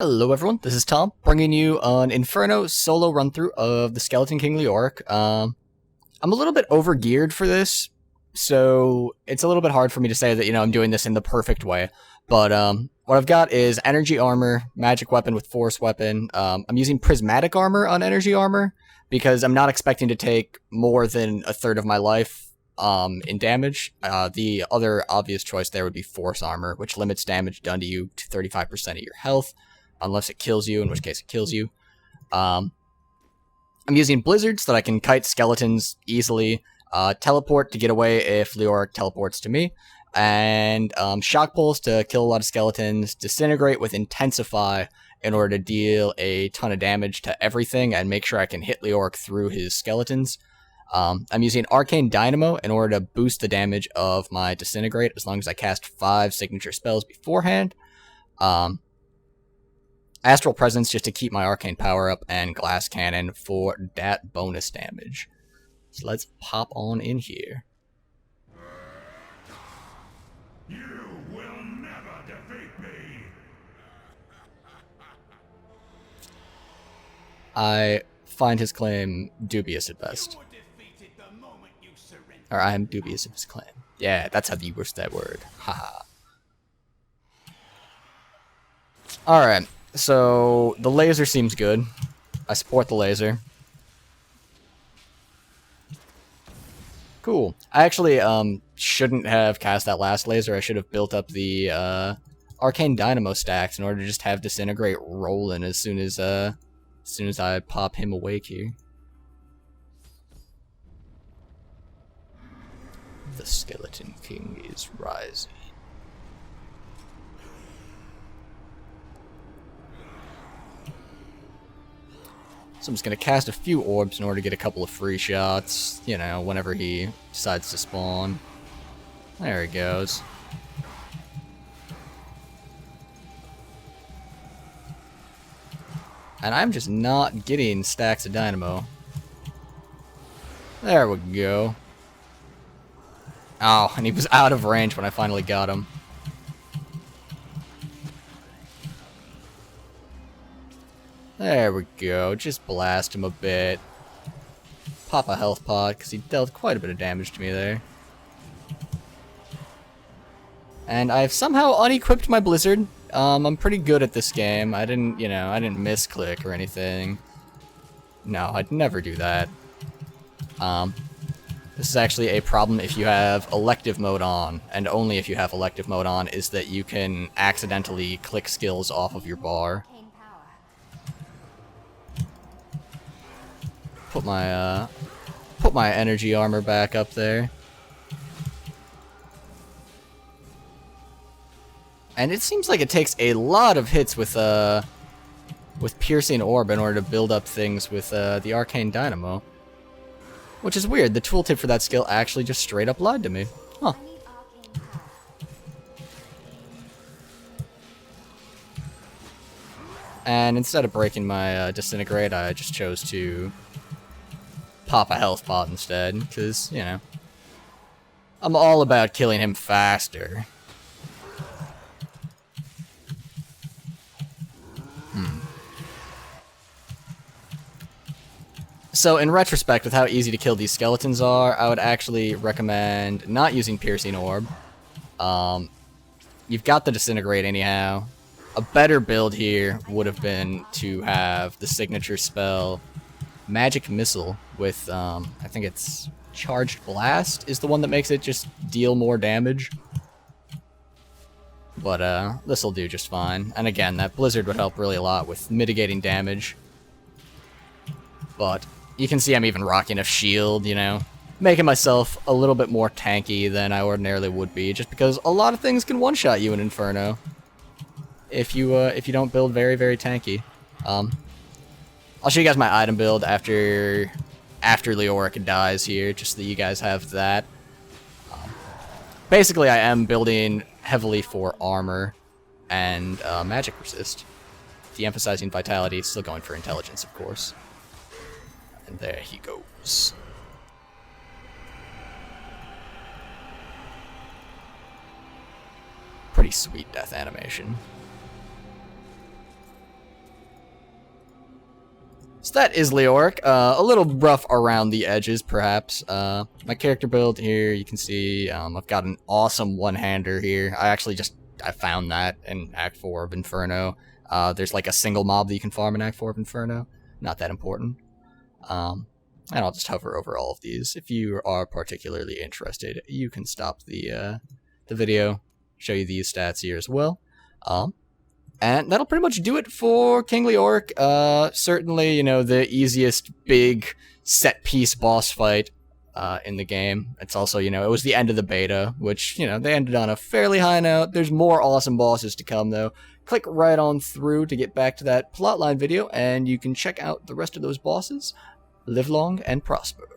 Hello everyone, this is Tom, bringing you an Inferno solo run-through of the Skeleton King Leoric. I'm a little bit over-geared for this, so it's a little bit hard for me to say that, I'm doing this in the perfect way. But, what I've got is energy armor, magic weapon with force weapon. I'm using prismatic armor on energy armor, because I'm not expecting to take more than a third of my life, in damage. The other obvious choice there would be force armor, which limits damage done to you to 35% of your health. Unless it kills you, in which case it kills you. I'm using blizzard so that I can kite skeletons easily, teleport to get away if Leoric teleports to me, and shock pulse to kill a lot of skeletons, disintegrate with intensify in order to deal a ton of damage to everything and make sure I can hit Leoric through his skeletons. I'm using arcane dynamo in order to boost the damage of my disintegrate as long as I cast 5 signature spells beforehand. Astral Presence just to keep my arcane power up, and Glass Cannon for that bonus damage. So let's pop on in here. You will never defeat me. I find his claim dubious at best. Or I am dubious of his claim. Yeah, that's how you use that word. Haha. Alright. So, the laser seems good. I support the laser. Cool. I actually, shouldn't have cast that last laser. I should have built up the, Arcane Dynamo stacks in order to just have Disintegrate rolling as soon as I pop him awake here. The Skeleton King is rising. So I'm just going to cast a few orbs in order to get a couple of free shots, whenever he decides to spawn. There he goes. And I'm just not getting stacks of dynamo. There we go. Oh, and he was out of range when I finally got him. There we go, just blast him a bit. Pop a health pod, because he dealt quite a bit of damage to me there. And I've somehow unequipped my blizzard. I'm pretty good at this game. I didn't misclick or anything. No, I'd never do that. This is actually a problem if you have elective mode on, and only if you have elective mode on, is that you can accidentally click skills off of your bar. Put my energy armor back up there. And it seems like it takes a lot of hits with Piercing Orb in order to build up things with the Arcane Dynamo. Which is weird, the tooltip for that skill actually just straight up lied to me. Huh. And instead of breaking my Disintegrate, I just chose to pop a health pot instead, because, I'm all about killing him faster. So, in retrospect, with how easy to kill these skeletons are, I would actually recommend not using Piercing Orb. You've got the Disintegrate anyhow. A better build here would have been to have the signature spell Magic Missile with, I think it's Charged Blast is the one that makes it just deal more damage. But, this'll do just fine. And again, that Blizzard would help really a lot with mitigating damage. But you can see I'm even rocking a shield, making myself a little bit more tanky than I ordinarily would be, just because a lot of things can one-shot you in Inferno if you don't build very, very tanky. I'll show you guys my item build after Leoric dies here, just so that you guys have that. Basically, I am building heavily for armor and magic resist. De-emphasizing vitality, still going for intelligence, of course. And there he goes. Pretty sweet death animation. So that is Leoric. A little rough around the edges, perhaps. My character build here, you can see I've got an awesome one-hander here. I found that in Act 4 of Inferno. There's like a single mob that you can farm in Act 4 of Inferno. Not that important. And I'll just hover over all of these. If you are particularly interested, you can stop the video, show you these stats here as well. And that'll pretty much do it for King Leoric. Certainly, you know, the easiest big set-piece boss fight in the game. It's also, you know, it was the end of the beta, which, you know, they ended on a fairly high note. There's more awesome bosses to come, though. Click right on through to get back to that plotline video, and you can check out the rest of those bosses. Live long and prosper.